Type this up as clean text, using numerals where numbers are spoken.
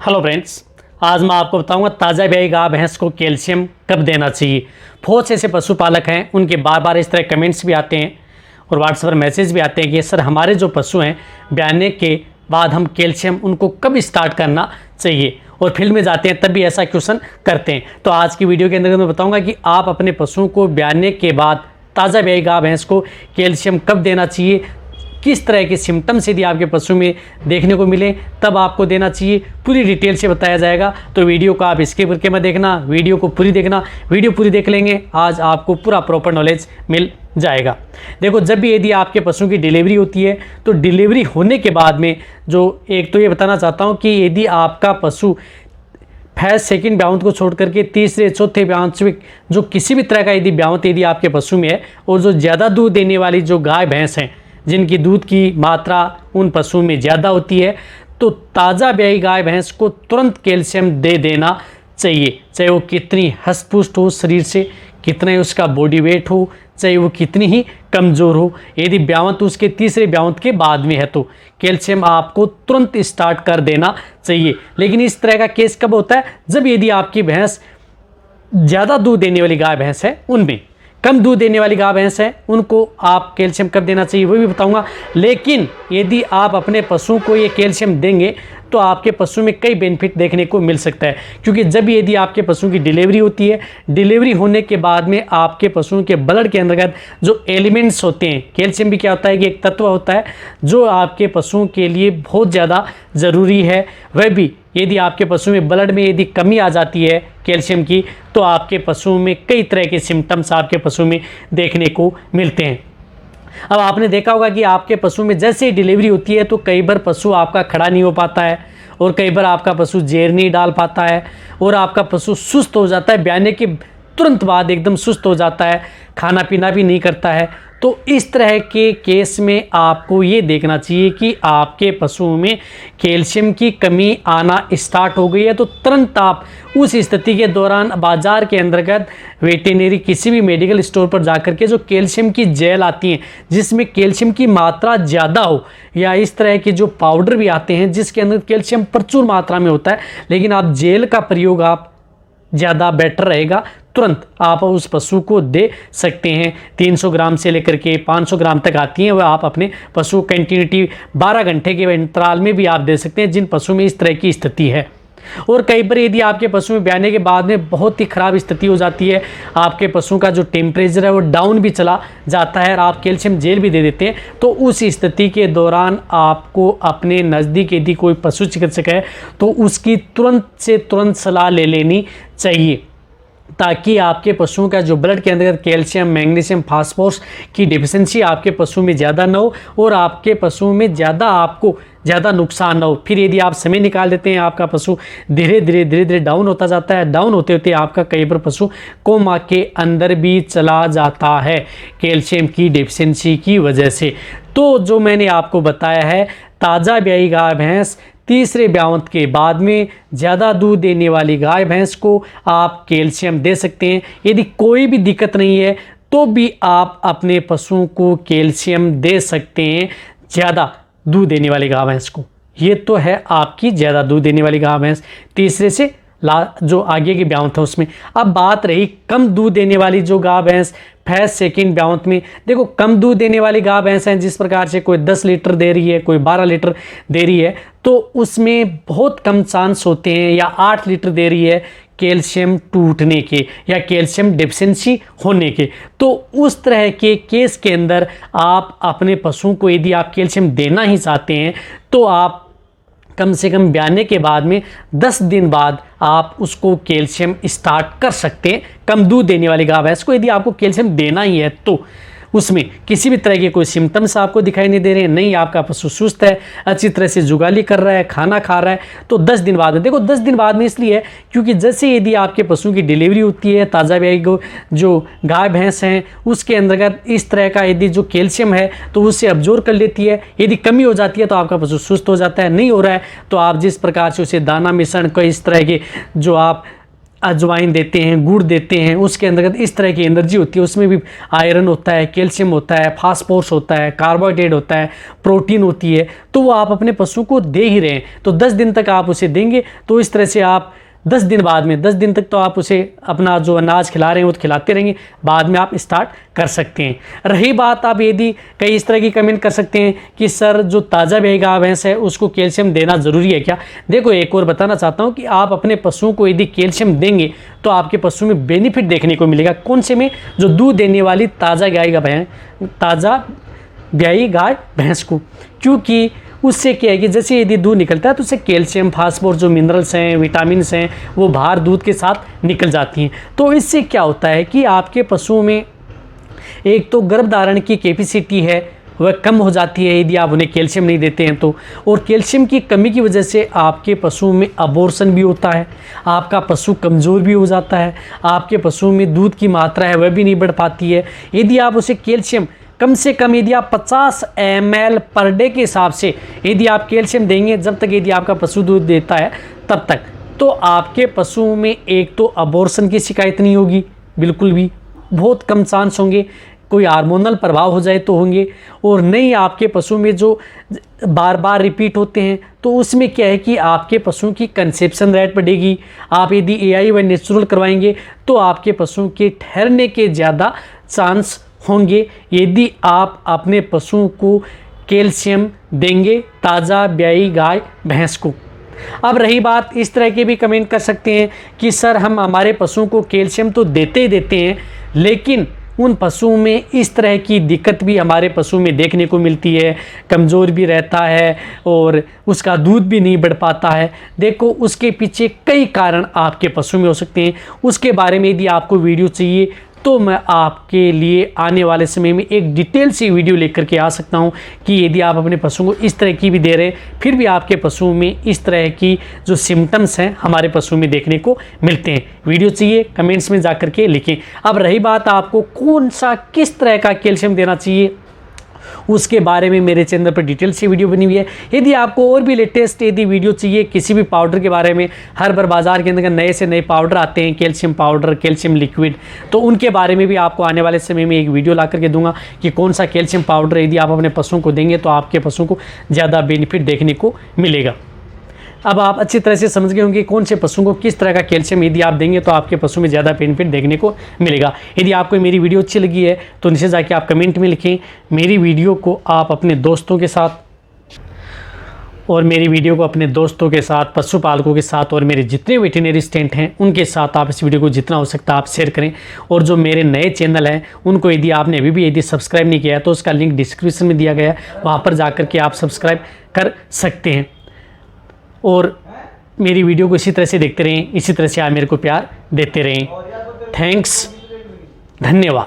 Hello friends, आज मैं आपको बताऊंगा ताज़ा ब्याई गाय भैंस को कैल्शियम कब देना चाहिए। बहुत से ऐसे पशुपालक हैं, उनके बार बार इस तरह कमेंट्स भी आते हैं और व्हाट्सएप पर मैसेज भी आते हैं कि सर हमारे जो पशु हैं ब्याने के बाद हम कैल्शियम उनको कब स्टार्ट करना चाहिए, और फील्ड में जाते हैं तब भी ऐसा क्वेश्चन करते हैं। तो आज की वीडियो के अंदर मैं बताऊँगा कि आप अपने पशुओं को ब्याने के बाद ताज़ा ब्याई गाय भैंस को कैल्शियम कब देना चाहिए, किस तरह के सिम्टम्स यदि आपके पशु में देखने को मिले तब आपको देना चाहिए, पूरी डिटेल से बताया जाएगा। तो वीडियो को आप स्किप करके मत देखना, वीडियो को पूरी देखना। वीडियो पूरी देख लेंगे आज आपको पूरा प्रॉपर नॉलेज मिल जाएगा। देखो, जब भी यदि आपके पशु की डिलीवरी होती है तो डिलीवरी होने के बाद में जो एक तो ये बताना चाहता हूँ कि यदि आपका पशु फर्स्ट सेकंड ब्यावंत को छोड़ करके तीसरे चौथे ब्यावंत में जो किसी भी तरह का यदि ब्यावंत यदि आपके पशु में है और जो ज़्यादा दूध देने वाली जो गाय भैंस हैं जिनकी दूध की मात्रा उन पशुओं में ज़्यादा होती है, तो ताज़ा ब्याई गाय भैंस को तुरंत कैल्शियम दे देना चाहिए। चाहे वो कितनी हष्ट-पुष्ट हो शरीर से, कितना ही उसका बॉडी वेट हो, चाहे वो कितनी ही कमज़ोर हो, यदि ब्यावंत उसके तीसरे ब्यावंत के बाद में है तो कैल्शियम आपको तुरंत स्टार्ट कर देना चाहिए। लेकिन इस तरह का केस कब होता है, जब यदि आपकी भैंस ज़्यादा दूध देने वाली गाय भैंस है, उनमें कम दूध देने वाली गाय भैंस है उनको आप कैल्शियम कब देना चाहिए वो भी बताऊंगा। लेकिन यदि आप अपने पशु को ये कैल्शियम देंगे तो आपके पशु में कई बेनिफिट देखने को मिल सकता है, क्योंकि जब यदि आपके पशु की डिलीवरी होती है, डिलीवरी होने के बाद में आपके पशुओं के ब्लड के अंतर्गत जो एलिमेंट्स होते हैं, कैल्शियम भी क्या होता है कि एक तत्व होता है जो आपके पशुओं के लिए बहुत ज़्यादा ज़रूरी है। वह भी यदि आपके पशु में ब्लड में यदि कमी आ जाती है कैल्शियम की तो आपके पशुओं में कई तरह के सिम्टम्स आपके पशु में देखने को मिलते हैं। अब आपने देखा होगा कि आपके पशु में जैसे ही डिलीवरी होती है तो कई बार पशु आपका खड़ा नहीं हो पाता है, और कई बार आपका पशु जेर नहीं डाल पाता है, और आपका पशु सुस्त हो जाता है, ब्याने के तुरंत बाद एकदम सुस्त हो जाता है, खाना पीना भी नहीं करता है। तो इस तरह के केस में आपको ये देखना चाहिए कि आपके पशुओं में कैल्शियम की कमी आना स्टार्ट हो गई है, तो तुरंत आप उस स्थिति के दौरान बाज़ार के अंतर्गत वेटेनरी किसी भी मेडिकल स्टोर पर जाकर के जो कैल्शियम की जेल आती हैं जिसमें कैल्शियम की मात्रा ज़्यादा हो, या इस तरह के जो पाउडर भी आते हैं जिसके अंदर कैल्शियम प्रचुर मात्रा में होता है, लेकिन आप जेल का प्रयोग आप ज़्यादा बेटर रहेगा, तुरंत आप उस पशु को दे सकते हैं। 300 ग्राम से लेकर के 500 ग्राम तक आती हैं, वह आप अपने पशु कंटिन्यूटी 12 घंटे के अंतराल में भी आप दे सकते हैं जिन पशु में इस तरह की स्थिति है। और कई बार यदि आपके पशु में ब्याने के बाद में बहुत ही ख़राब स्थिति हो जाती है, आपके पशु का जो टेम्परेचर है वो डाउन भी चला जाता है और आप कैल्शियम जेल भी दे देते हैं, तो उस स्थिति के दौरान आपको अपने नज़दीक यदि कोई पशु चिकित्सक है तो उसकी तुरंत से तुरंत सलाह ले लेनी चाहिए, ताकि आपके पशुओं का जो ब्लड के अंदर कैल्शियम, मैग्नीशियम, फास्फोरस की डिफिशिएंसी आपके पशु में ज़्यादा ना हो और आपके पशुओं में आपको ज़्यादा नुकसान ना हो। फिर यदि आप समय निकाल देते हैं, आपका पशु धीरे धीरे डाउन होता जाता है, डाउन होते होते आपका कई बार पशु कोमा के अंदर भी चला जाता है कैल्शियम की डिफिशिएंसी की वजह से। तो जो मैंने आपको बताया है, ताज़ा ब्याई गाय भैंस तीसरे ब्यावंत के बाद में ज़्यादा दूध देने वाली गाय भैंस को आप कैल्शियम दे सकते हैं। यदि कोई भी दिक्कत नहीं है तो भी आप अपने पशुओं को कैल्शियम दे सकते हैं ज़्यादा दूध देने वाली गाय भैंस को। ये तो है आपकी ज़्यादा दूध देने वाली गाय भैंस तीसरे से जो आगे की ब्यावंत है उसमें। अब बात रही कम दूध देने वाली जो गाय भैंस फर्स्ट सेकंड ब्यावंत में। देखो, कम दूध देने वाली गाय भैंस हैं जिस प्रकार से कोई 10 लीटर दे रही है, कोई 12 लीटर दे रही है, तो उसमें बहुत कम चांस होते हैं, या 8 लीटर दे रही है कैल्शियम टूटने के या कैल्शियम डिफिशिएंसी होने के। तो उस तरह के केस के अंदर आप अपने पशुओं को यदि आप कैल्शियम देना ही चाहते हैं तो आप कम से कम ब्याने के बाद में 10 दिन बाद आप उसको कैल्शियम स्टार्ट कर सकते हैं। कम दूध देने वाली गाय भैंस को यदि आपको कैल्शियम देना ही है तो उसमें किसी भी तरह के कोई सिम्टम्स आपको दिखाई नहीं दे रहे हैं, नहीं आपका पशु सुस्त है, अच्छी तरह से जुगाली कर रहा है, खाना खा रहा है, तो 10 दिन बाद में। देखो, 10 दिन बाद में इसलिए है क्योंकि जैसे यदि आपके पशु की डिलीवरी होती है, ताज़ा ब्याई जो गाय भैंस हैं उसके अंतर्गत इस तरह का यदि जो कैल्शियम है तो उससे अब्जॉर्ब कर लेती है। यदि कमी हो जाती है तो आपका पशु सुस्त हो जाता है, नहीं हो रहा है तो आप जिस प्रकार से उसे दाना मिश्रण को इस तरह के जो आप अजवाइन देते हैं, गुड़ देते हैं, उसके अंतर्गत इस तरह की एनर्जी होती है, उसमें भी आयरन होता है, कैल्शियम होता है, फास्फोरस होता है, कार्बोहाइड्रेट होता है, प्रोटीन होती है, तो वो आप अपने पशु को दे ही रहे हैं। तो 10 दिन तक आप उसे देंगे, तो इस तरह से आप 10 दिन बाद में 10 दिन तक तो आप उसे अपना जो अनाज खिला रहे हैं वो तो खिलाते रहेंगे, बाद में आप स्टार्ट कर सकते हैं। रही बात, आप यदि कई इस तरह की कमेंट कर सकते हैं कि सर जो ताज़ा ब्याई गाय भैंस है उसको कैल्शियम देना ज़रूरी है क्या? देखो, एक और बताना चाहता हूँ कि आप अपने पशुओं को यदि कैल्शियम देंगे तो आपके पशु में बेनिफिट देखने को मिलेगा। कौन से में? जो दूध देने वाली ताज़ा ब्याई गाय भैंस को, क्योंकि उससे क्या है कि जैसे यदि दूध निकलता है तो उससे कैल्शियम, फास्फोरस, जो मिनरल्स हैं, विटामिन्स हैं, वो बाहर दूध के साथ निकल जाती हैं। तो इससे क्या होता है कि आपके पशुओं में एक तो गर्भधारण की कैपेसिटी है वह कम हो जाती है यदि आप उन्हें कैल्शियम नहीं देते हैं तो, और कैल्शियम की कमी की वजह से आपके पशुओं में अबॉर्शन भी होता है, आपका पशु कमज़ोर भी हो जाता है, आपके पशुओं में दूध की मात्रा है वह भी नहीं बढ़ पाती है। यदि आप उसे कैल्शियम कम से कम यदि आप 50 ml पर डे के हिसाब से यदि आप कैल्शियम देंगे, जब तक यदि आपका पशु दूध देता है तब तक, तो आपके पशुओं में एक तो अबॉर्शन की शिकायत नहीं होगी, बिल्कुल भी, बहुत कम चांस होंगे, कोई हार्मोनल प्रभाव हो जाए तो होंगे, और नहीं आपके पशु में जो बार बार रिपीट होते हैं तो उसमें क्या है कि आपके पशुओं की कंसेप्शन रेट बढ़ेगी। आप यदि AI व नेचुरल करवाएंगे तो आपके पशुओं के ठहरने के ज़्यादा चांस होंगे यदि आप अपने पशुओं को कैल्शियम देंगे, ताज़ा ब्याई गाय भैंस को। अब रही बात, इस तरह के भी कमेंट कर सकते हैं कि सर हम हमारे पशुओं को कैल्शियम तो देते ही देते हैं, लेकिन उन पशुओं में इस तरह की दिक्कत भी हमारे पशु में देखने को मिलती है, कमज़ोर भी रहता है और उसका दूध भी नहीं बढ़ पाता है। देखो, उसके पीछे कई कारण आपके पशु में हो सकते हैं। उसके बारे में यदि आपको वीडियो चाहिए तो मैं आपके लिए आने वाले समय में एक डिटेल सी वीडियो लेकर के आ सकता हूं कि यदि आप अपने पशुओं को इस तरह की भी दे रहे हैं फिर भी आपके पशुओं में इस तरह की जो सिम्टम्स हैं हमारे पशुओं में देखने को मिलते हैं। वीडियो चाहिए कमेंट्स में जाकर के लिखें। अब रही बात आपको कौन सा किस तरह का कैल्शियम देना चाहिए, उसके बारे में मेरे चैनल पर डिटेल से वीडियो बनी हुई है। यदि आपको और भी लेटेस्ट यदि वीडियो चाहिए किसी भी पाउडर के बारे में, हर बार बाजार के अंदर नए से नए पाउडर आते हैं, कैल्शियम पाउडर, कैल्शियम लिक्विड, तो उनके बारे में भी आपको आने वाले समय में एक वीडियो ला करके दूंगा कि कौन सा कैल्शियम पाउडर यदि आप अपने पशुओं को देंगे तो आपके पशुओं को ज़्यादा बेनिफिट देखने को मिलेगा। अब आप अच्छी तरह से समझ गए होंगे कौन से पशुओं को किस तरह का कैल्शियम यदि आप देंगे तो आपके पशु में ज़्यादा बेनिफिट देखने को मिलेगा। यदि आपको मेरी वीडियो अच्छी लगी है तो नीचे जाके आप कमेंट में लिखें। मेरी वीडियो को आप अपने दोस्तों के साथ पशुपालकों के साथ और मेरे जितने वेटरनरी असिस्टेंट हैं उनके साथ आप इस वीडियो को जितना हो सकता है आप शेयर करें। और जो मेरे नए चैनल हैं उनको यदि आपने अभी भी यदि सब्सक्राइब नहीं किया है तो उसका लिंक डिस्क्रिप्शन में दिया गया है, वहाँ पर जा कर के आप सब्सक्राइब कर सकते हैं। और मेरी वीडियो को इसी तरह से देखते रहें, इसी तरह से आप मेरे को प्यार देते रहें। थैंक्स, धन्यवाद।